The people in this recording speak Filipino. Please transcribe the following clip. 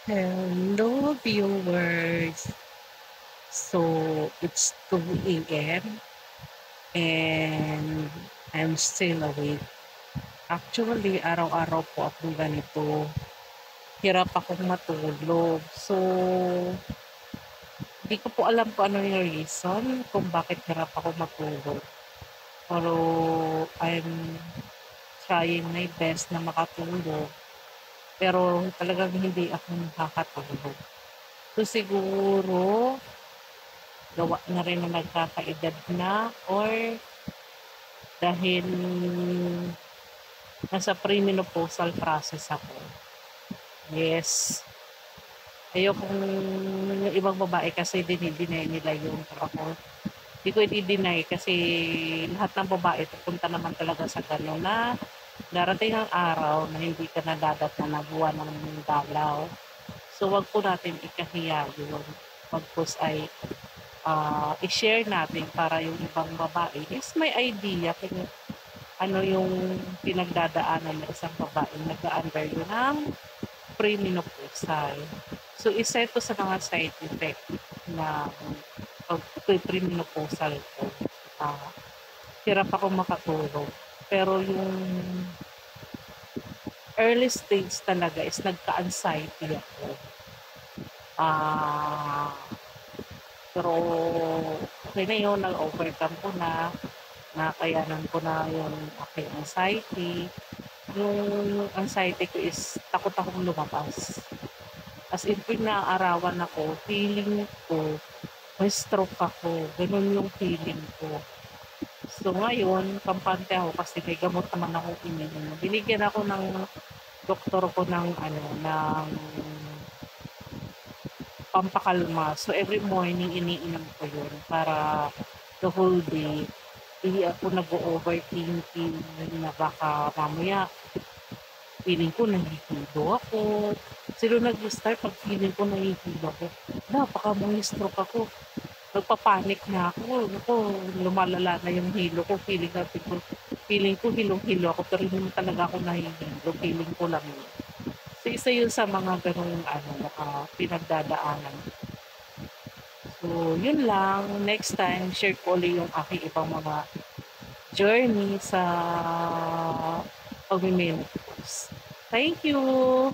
Hello, viewers. So, it's 2 a.m. and I'm still awake. Actually, araw-araw po akong ganito. Hirap akong matulog. So, di ko po alam kung ano yung reason kung bakit hirap ako matulog. Pero, I'm trying my best na makatulog. Pero talagang hindi ako nakakatulog. So, siguro, gawa na rin na nagkakaedad na or dahil nasa premenopausal process ako. Yes. Ayokong yung ibang babae kasi dinideny nila yung ako. Hindi ko i-deny kasi lahat ng babae pupunta naman talaga sa gano'n na darating ang araw na hindi ka nadadatnan na buwan ng dalaw. So wag po natin ikahiya yun. Pagpus ay i-share natin para yung ibang babae is may idea kung ano yung pinagdadaanan ng isang babae nag-undergo ng premenopausal. So, isa ito sa mga side effect na pag-premenopausal ko. Uh, Hirap ako makatulog. Pero yung early stage talaga is nagka-anxiety ako. Ah, pero okay na yun, nag-overcome ko na, nakayanan ko na yung aking anxiety. Yung anxiety ko is takot akong lumabas. As in, pag naaarawan ako, feeling ko, may stroke ako. Ganun yung feeling ko. So ngayon, kampante ako kasi may gamot naman ako ininom. Binigyan ako ng doktor ko ng ng pampakalma. So every morning iniinom ko yun para the whole day hindi ako nag-overthinking na baka mamaya feeling ko nahihilo ako. Sino nag-start pag feeling ko nahihilo ako? Baka may stroke ako. Nagpapanik na ako. Ako, lumalala na yung hilo ko. Feeling ko hilong-hilo ako pero hindi talaga ako nahihilo. Feeling ko lang yun. So, isa yun sa mga ganung pinagdadaanan. So, yun lang. Next time, share ko ulit yung aking ibang mga journey sa pag-menopause. Thank you!